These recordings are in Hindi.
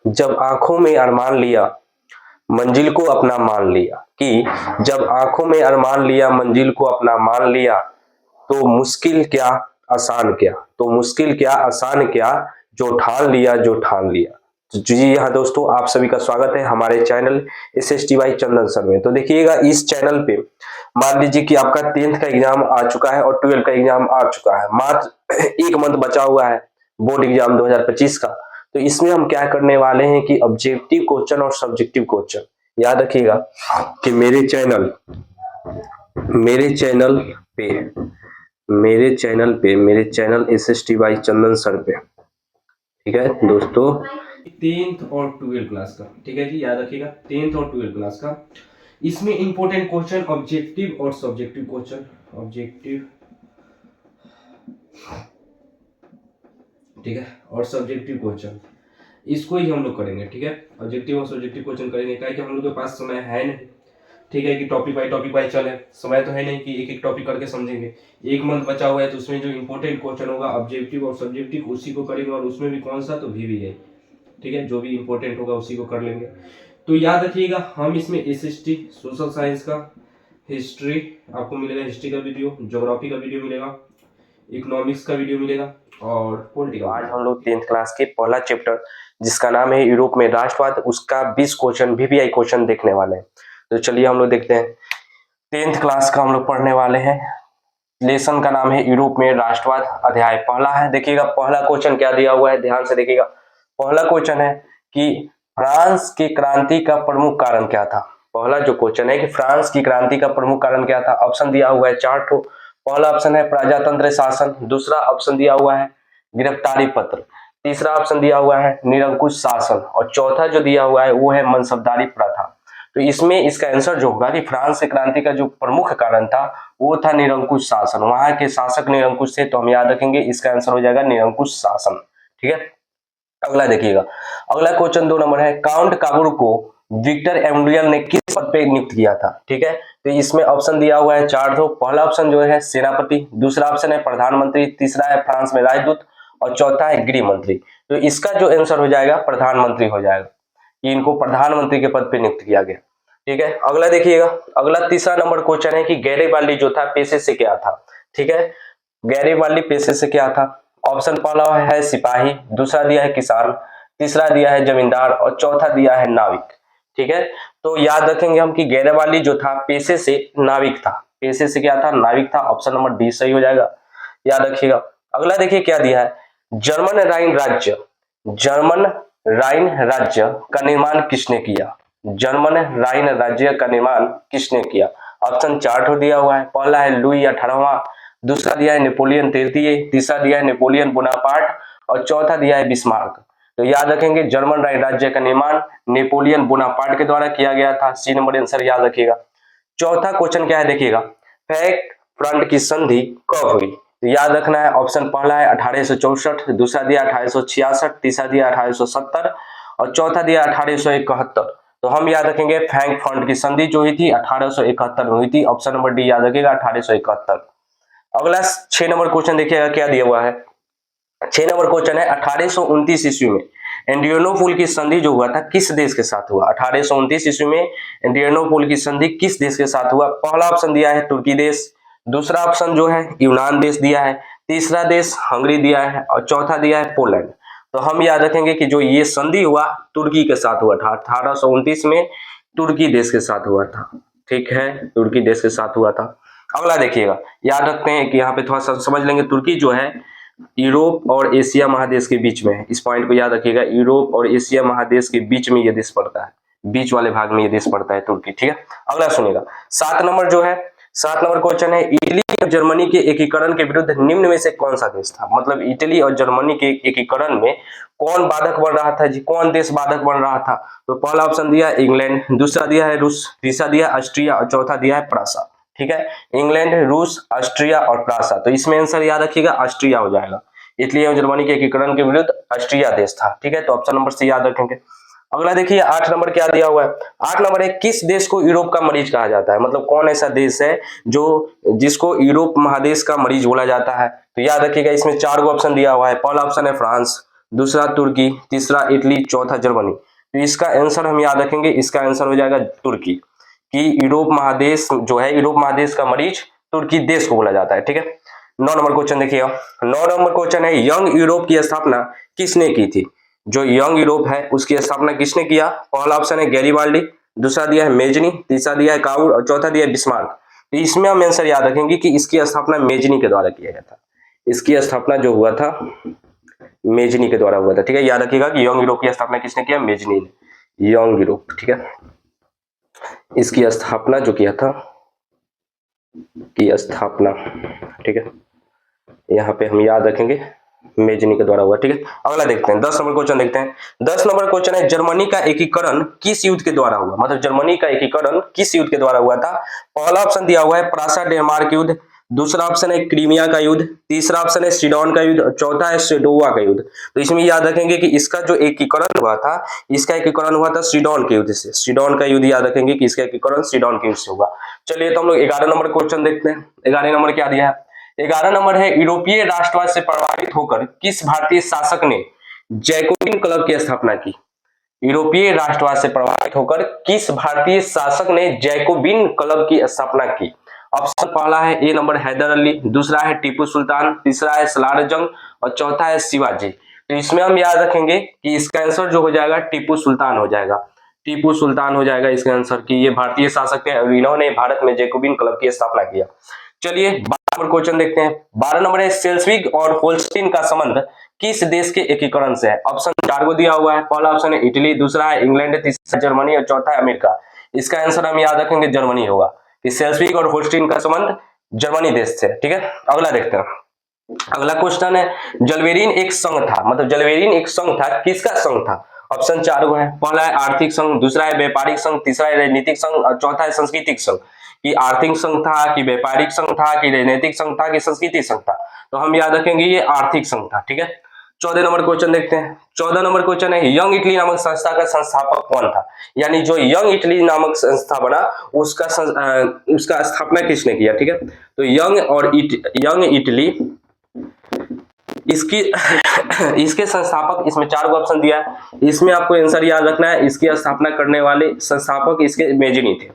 जब आंखों में अरमान लिया मंजिल को अपना मान लिया, कि जब आंखों में अरमान लिया मंजिल को अपना मान लिया, तो मुश्किल क्या आसान क्या, तो मुश्किल क्या आसान क्या, जो ठान लिया जो ठान लिया। जी हाँ दोस्तों, आप सभी का स्वागत है हमारे चैनल SSTY चंदन सर में। तो देखिएगा, इस चैनल पे मान लीजिए कि आपका 10th का एग्जाम आ चुका है और 12th का एग्जाम आ चुका है, मात्र एक मंथ बचा हुआ है बोर्ड एग्जाम 2025 का। तो इसमें हम क्या करने वाले हैं कि ऑब्जेक्टिव क्वेश्चन और सब्जेक्टिव क्वेश्चन, याद रखिएगा कि पे मेरे चैनल SSTY चंदन सर पे, ठीक है दोस्तों, 10th और 12th क्लास का, ठीक है जी, याद रखिएगा 10th और 12th क्लास का। इसमें इंपॉर्टेंट क्वेश्चन ऑब्जेक्टिव और सब्जेक्टिव क्वेश्चन, ऑब्जेक्टिव ठीक है और सब्जेक्टिव क्वेश्चन, इसको ही हम लोग करेंगे। ठीक है, ऑब्जेक्टिव और सब्जेक्टिव क्वेश्चन करेंगे, क्या कि हम लोग के पास समय है नहीं, ठीक है, कि टॉपिक बाय चले, समय तो है नहीं कि एक एक टॉपिक करके समझेंगे। एक मंथ बचा हुआ है तो उसमें जो इंपॉर्टेंट क्वेश्चन होगा ऑब्जेक्टिव और सब्जेक्टिव उसी को करेंगे, और उसमें भी कौन सा, तो VVI, ठीक है, जो भी इंपॉर्टेंट होगा उसी को कर लेंगे। तो याद रखिएगा, हम इसमें SST सोशल साइंस का, हिस्ट्री आपको मिलेगा, हिस्ट्री का वीडियो, ज्योग्राफी का वीडियो मिलेगा, इकोनॉमिक्स का वीडियो मिलेगा, और पॉलिटिकल। आज हम लोग 10th क्लास के पहला चैप्टर जिसका नाम है यूरोप में राष्ट्रवाद, उसका 20 क्वेश्चन VVI क्वेश्चन देखने वाले हैं। तो चलिए हम लोग देखते हैं। 10th क्लास का हम लोग पढ़ने वाले हैं, लेसन का नाम है यूरोप में राष्ट्रवाद, अध्याय पहला है। देखिएगा पहला क्वेश्चन क्या दिया हुआ है, ध्यान से देखिएगा। पहला क्वेश्चन है कि फ्रांस की क्रांति का प्रमुख कारण क्या था। पहला जो क्वेश्चन है कि फ्रांस की क्रांति का प्रमुख कारण क्या था। ऑप्शन दिया हुआ है 4 ठो। पहला ऑप्शन है प्रजातंत्र शासन, दूसरा ऑप्शन दिया हुआ है गिरफ्तारी पत्र, तीसरा ऑप्शन दिया हुआ है निरंकुश शासन, और चौथा जो दिया हुआ है वो है मनसबदारी प्रथा। तो इसमें इसका आंसर जो होगा कि फ्रांस की क्रांति का जो प्रमुख कारण था वो था निरंकुश शासन, वहां के शासक निरंकुश थे, तो हम याद रखेंगे इसका आंसर हो जाएगा निरंकुश शासन। ठीक है, अगला देखिएगा, अगला क्वेश्चन 2 नंबर है, काउंट काबूर को विक्टर एमेनुअल ने किस पद पे नियुक्त किया था। ठीक है, तो इसमें ऑप्शन दिया हुआ है 4 ठो। पहला ऑप्शन जो है सेनापति, दूसरा ऑप्शन है प्रधानमंत्री, तीसरा है फ्रांस में राजदूत, और चौथा है गृह मंत्री। तो इसका जो आंसर हो जाएगा प्रधानमंत्री हो जाएगा, कि इनको प्रधानमंत्री के पद पे नियुक्त किया गया। ठीक है, अगला देखिएगा, अगला तीसरा नंबर क्वेश्चन है कि गैरिबाल्डी जो था पेशे से क्या था। ठीक है, गैरिबाल्डी पेशे से क्या था। ऑप्शन पहला है सिपाही, दूसरा दिया है किसान, तीसरा दिया है जमींदार, और चौथा दिया है नाविक। ठीक है, तो याद रखेंगे हम कि गैरिबाल्डी जो था पेशे से नाविक था, पेशे से क्या था, नाविक था। ऑप्शन नंबर डी सही हो जाएगा, याद रखिएगा। अगला देखिए क्या दिया है, जर्मन राइन राज्य का निर्माण किसने किया। जर्मन राइन राज्य का निर्माण किसने किया। ऑप्शन 4 ठो दिया हुआ है। पहला है लुई 18वां, दूसरा दिया है नेपोलियन तृतीय, तीसरा दिया है नेपोलियन बोनापार्ट, और चौथा दिया है बिस्मार्क। तो याद रखेंगे जर्मन राइन राज्य का निर्माण नेपोलियन बोनापार्ट के द्वारा किया गया था। सी नंबर आंसर याद रखिएगा। चौथा क्वेश्चन क्या है देखिएगा, फैक्ट फ्रंट की संधि कब हुई। तो याद रखना है, ऑप्शन पहला है 1864, दूसरा दिया 1866, तीसरा दिया 1870, और चौथा दिया 1871। तो हम याद रखेंगे फ्रैंक फ्रंट की संधि जो हुई थी 1871 में हुई थी। ऑप्शन नंबर डी याद रखिएगा 1871। अगला 6 नंबर क्वेश्चन देखिएगा क्या दिया हुआ है। 6 नंबर क्वेश्चन है 1829 ईस्वी में एड्रियानोपोल की संधि जो हुआ था किस देश के साथ हुआ। 1829 ईस्वी में एड्रियानोपोल की संधि किस देश के साथ हुआ। पहला ऑप्शन दिया है तुर्की देश, दूसरा ऑप्शन जो है यूनान देश दिया है, तीसरा देश हंगरी दिया है, और चौथा दिया है पोलैंड। तो हम याद रखेंगे कि जो ये संधि हुआ तुर्की के साथ हुआ था, 1829 में तुर्की देश के साथ हुआ था। ठीक है, तुर्की देश के साथ हुआ था। अगला देखिएगा, याद रखते हैं कि यहाँ पे थोड़ा सा समझ लेंगे, तुर्की जो है यूरोप और एशिया महादेश के बीच में है। इस पॉइंट को याद रखिएगा, यूरोप और एशिया महादेश के बीच में ये देश पड़ता है, बीच वाले भाग में ये देश पड़ता है तुर्की। ठीक है, अगला सुनिएगा, 7 नंबर जो है, 7 नंबर क्वेश्चन है, इटली और जर्मनी के एकीकरण के विरुद्ध निम्न में से कौन सा देश था। मतलब इटली और जर्मनी के एकीकरण में कौन बाधक बन रहा था जी, कौन देश बाधक बन रहा था। तो पहला ऑप्शन दिया इंग्लैंड, दूसरा दिया है रूस, तीसरा दिया ऑस्ट्रिया, और चौथा दिया है प्रासा। ठीक है, इंग्लैंड, रूस, ऑस्ट्रिया और प्रासा। तो इसमें आंसर याद रखिएगा ऑस्ट्रिया हो जाएगा। इटली और जर्मनी के एकीकरण के विरुद्ध ऑस्ट्रिया देश था। ठीक है, तो ऑप्शन नंबर सी याद रखेंगे। अगला देखिए 8 नंबर क्या दिया हुआ है। 8 नंबर है, किस देश को यूरोप का मरीज कहा जाता है। मतलब कौन ऐसा देश है जो जिसको यूरोप महादेश का मरीज बोला जाता है। तो याद रखिएगा इसमें 4 गो ऑप्शन दिया हुआ है। पहला ऑप्शन है फ्रांस, दूसरा तुर्की, तीसरा इटली, चौथा जर्मनी। तो इसका आंसर हम याद रखेंगे, इसका आंसर हो जाएगा तुर्की, कि यूरोप महादेश जो है, यूरोप महादेश का मरीज तुर्की देश को बोला जाता है। ठीक है, 9 नंबर क्वेश्चन देखिए। 9 नंबर क्वेश्चन है, यंग यूरोप की स्थापना किसने की थी? जो यंग यूरोप है उसकी स्थापना किसने किया? पहला ऑप्शन है गैरीबाल्डी, दूसरा दिया है मेजनी, तीसरा दिया है काउर और चौथा दिया है बिस्मार्क। तो इसमें हम आंसर याद रखेंगे कि इसकी स्थापना मेजनी के द्वारा किया गया था। इसकी स्थापना जो हुआ था मेजनी के द्वारा हुआ था। ठीक है, याद रखिएगा कि यंग यूरोप की स्थापना किसने किया? मेजनी ने, यंग यूरोप। ठीक है, इसकी स्थापना जो किया था, की स्थापना, ठीक है, यहाँ पे हम याद रखेंगे मेजनी के द्वारा हुआ। ठीक है, अगला देखते हैं 10 नंबर क्वेश्चन देखते हैं। 10 नंबर क्वेश्चन है, जर्मनी का एकीकरण किस युद्ध के द्वारा हुआ? मतलब जर्मनी का एकीकरण किस युद्ध के द्वारा हुआ था? पहला ऑप्शन दिया हुआ है प्रासा डेनमार्क युद्ध, दूसरा ऑप्शन है क्रीमिया का युद्ध, तीसरा ऑप्शन है सीडोन का युद्ध और चौथा है सेडोवा का युद्ध। तो इसमें याद रखेंगे कि इसका जो एकीकरण हुआ था, इसका एकीकरण हुआ था सीडोन के युद्ध से। सीडोन का युद्ध याद रखेंगे कि इसका एकीकरण सीडोन के युद्ध से हुआ। चलिए तो हम लोग 11 नंबर क्वेश्चन देखते हैं। 11 नंबर क्या दिया है? 11 नंबर है, यूरोपीय राष्ट्रवाद से प्रभावित होकर किस भारतीय शासक ने जैकोबिन क्लब की स्थापना की? यूरोपीय राष्ट्रवाद से प्रभावित होकर किस भारतीय शासक ने जैकोबिन क्लब की स्थापना की? ऑप्शन पहला है ए नंबर हैदर अली, दूसरा है टीपू सुल्तान, तीसरा है सलार जंग और चौथा है शिवाजी। तो इसमें हम याद रखेंगे कि इसका आंसर जो हो जाएगा टीपू सुल्तान हो जाएगा। टीपू सुल्तान हो जाएगा इसका आंसर, कि ये भारतीय शासक थे, इन्होंने भारत में जैकोबिन क्लब की स्थापना किया। चलिए 12 नंबर क्वेश्चन देखते हैं। 12 नंबर है, सेल्सविग और होल्स्टीन का संबंध किस देश के एकीकरण से है? ऑप्शन 4 को दिया हुआ है। पहला ऑप्शन है इटली, दूसरा है इंग्लैंड, तीसरा जर्मनी और चौथा है अमेरिका। इसका आंसर हम याद रखेंगे जर्मनी होगा, कि सेल्सविग और होल्स्टीन का संबंध जर्मनी देश से। ठीक है, अगला देखते हैं। अगला क्वेश्चन है, जलवेरिन एक संघ था, मतलब जलवेरिन एक संघ था, किसका संघ था? ऑप्शन 4 को है। पहला है आर्थिक संघ, दूसरा है व्यापारिक संघ, तीसरा है राजनीतिक संघ और चौथा है सांस्कृतिक संघ। कि आर्थिक संघ था, कि व्यापारिक संघ था, कि राजनीतिक संघ था, कि सांस्कृतिक संघ था? तो हम याद रखेंगे ये आर्थिक संघ था। ठीक है, 14 नंबर क्वेश्चन देखते हैं। 14 नंबर क्वेश्चन है, यंग इटली नामक संस्था का संस्थापक कौन था? यानी जो यंग इटली नामक संस्था बना, उसका स्थापना किसने किया? ठीक है, तो यंग इटली, इसकी इसके संस्थापक, इसमें 4 को ऑप्शन दिया है, इसमें आपको आंसर याद रखना है, इसकी स्थापना करने वाले संस्थापक इसके मेजनी थे।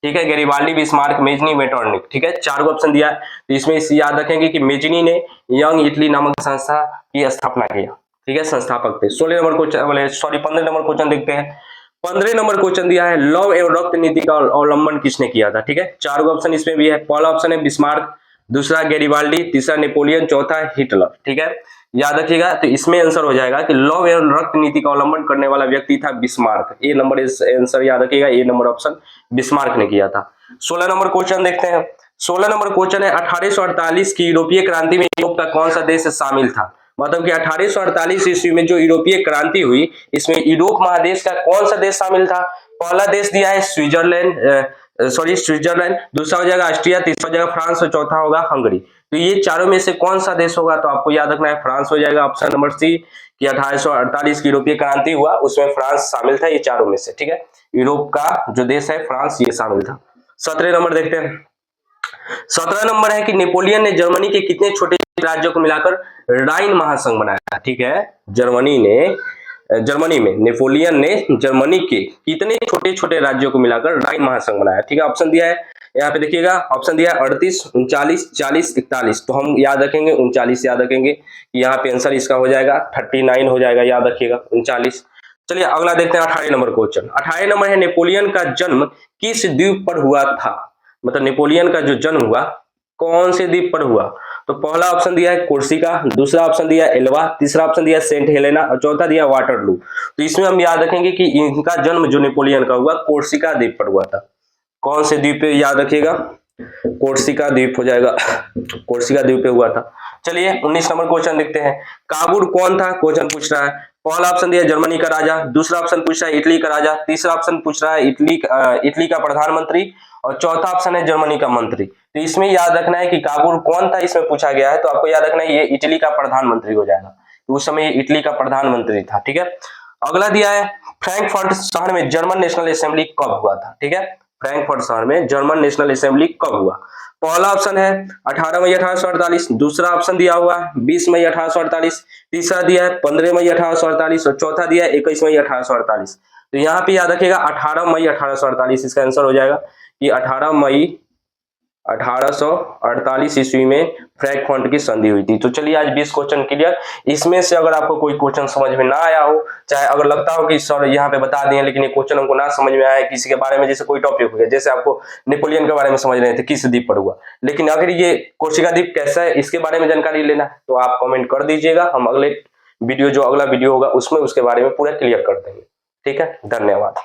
ठीक है, गैरीबाल्डी, बिस्मार्क, मेजनी, मेटरनिक। ठीक है, 4 को ऑप्शन दिया है, तो इसमें इसे याद रखेंगे कि मेजनी ने यंग इटली नामक संस्था की स्थापना किया। ठीक है, संस्थापक थे। 16 number question, sorry 15 number question देखते हैं। 15 नंबर क्वेश्चन दिया है, लव एवं रक्त नीति का अवलंबन किसने किया था? ठीक है, 4 को ऑप्शन इसमें भी है। पहला ऑप्शन है बिस्मार्क, दूसरा गैरीबाल्डी, तीसरा नेपोलियन, चौथा हिटलर। ठीक है, याद रखिएगा, तो इसमें आंसर हो जाएगा कि लव एवं रक्त नीति का अवलंबन करने वाला व्यक्ति था बिस्मार्क। ए नंबर इस आंसर याद रखिएगा, ए नंबर ऑप्शन बिस्मार्क ने किया था। 16 नंबर क्वेश्चन देखते हैं। 16 नंबर क्वेश्चन है, 1848 की यूरोपीय क्रांति में यूरोप का कौन सा देश शामिल था? मतलब कि 1848 ईस्वी में जो यूरोपीय क्रांति हुई, इसमें यूरोप महादेश का कौन सा देश शामिल था? पहला देश दिया है स्विट्जरलैंड, दूसरा हो जाएगा ऑस्ट्रिया, तीसरा हो जाएगा फ्रांस और चौथा होगा हंगरी। तो ये चारों में से कौन सा देश होगा? तो आपको याद रखना है फ्रांस हो जाएगा, ऑप्शन नंबर सी, कि 1848 की यूरोपीय क्रांति हुआ उसमें फ्रांस शामिल था, ये चारों में से। ठीक है, यूरोप का जो देश है फ्रांस, ये शामिल था। 17 नंबर देखते हैं। 17 नंबर है कि नेपोलियन ने जर्मनी के कितने छोटे राज्यों को मिलाकर राइन महासंघ बनाया? ठीक है, जर्मनी में नेपोलियन ने जर्मनी के कितने छोटे छोटे राज्यों को मिलाकर राइन महासंघ बनाया? ठीक है, ऑप्शन दिया है, यहाँ पे देखिएगा, ऑप्शन दिया है 38, 39, 40, 41। तो हम याद रखेंगे 39 याद रखेंगे, कि यहाँ पे आंसर इसका हो जाएगा 39 हो जाएगा, याद रखिएगा 39। चलिए अगला देखते हैं 18 नंबर क्वेश्चन। 18 नंबर है, नेपोलियन का जन्म किस द्वीप पर हुआ था? मतलब नेपोलियन का जो जन्म हुआ कौन से द्वीप पर हुआ? तो पहला ऑप्शन दिया है कोर्सिका, दूसरा ऑप्शन दिया है एल्वा, तीसरा ऑप्शन दिया है सेंट हेलेना और चौथा दिया वाटरलू। तो इसमें हम याद रखेंगे कि इनका जन्म जो नेपोलियन का हुआ कोर्सिका द्वीप पर हुआ था। कौन से द्वीप पे? याद रखिएगा कोर्सिका द्वीप हो जाएगा, कोर्सिका द्वीप पे हुआ था। चलिए 19 नंबर क्वेश्चन देखते हैं। काबुल कौन था? क्वेश्चन पूछ रहा है। पहला ऑप्शन दिया जर्मनी का राजा, दूसरा ऑप्शन पूछ रहा है इटली का राजा, तीसरा ऑप्शन पूछ रहा है इटली का प्रधानमंत्री और चौथा ऑप्शन है जर्मनी का मंत्री। तो इसमें याद रखना है कि काबुल कौन था, इसमें पूछा गया है, तो आपको याद रखना है ये इटली का प्रधानमंत्री हो जाएगा, तो उस समय ये इटली का प्रधानमंत्री था। ठीक है, अगला दिया है फ्रैंकफर्ट शहर में जर्मन नेशनल असेंबली कब हुआ था? ठीक है, फ्रैंकफर्ट शहर में जर्मन नेशनल असेंबली कब हुआ? पहला ऑप्शन है 18 मई 1848, दूसरा ऑप्शन दिया हुआ है 20 मई 1848, तीसरा दिया है 15 मई 1848 और चौथा दिया है 21 मई 1848। तो यहाँ पे याद रखिएगा 18 मई 1848 इसका आंसर हो जाएगा कि 18 मई 1848 ईस्वी में फ्रैंकफर्ट की संधि हुई थी। तो चलिए आज 20 क्वेश्चन क्लियर। इसमें से अगर आपको कोई क्वेश्चन समझ में ना आया हो, चाहे अगर लगता हो कि सर यहाँ पे बता दिए लेकिन ये क्वेश्चन हमको ना समझ में आया, किसी के बारे में जैसे कोई टॉपिक हो गया, जैसे आपको नेपोलियन के बारे में समझ रहे थे किस द्वीप पर हुआ, लेकिन अगर ये कोर्सिका द्वीप कैसा है इसके बारे में जानकारी लेना है तो आप कमेंट कर दीजिएगा, हम अगले वीडियो जो अगला वीडियो होगा उसमें उसके बारे में पूरा क्लियर कर देंगे। ठीक है, धन्यवाद।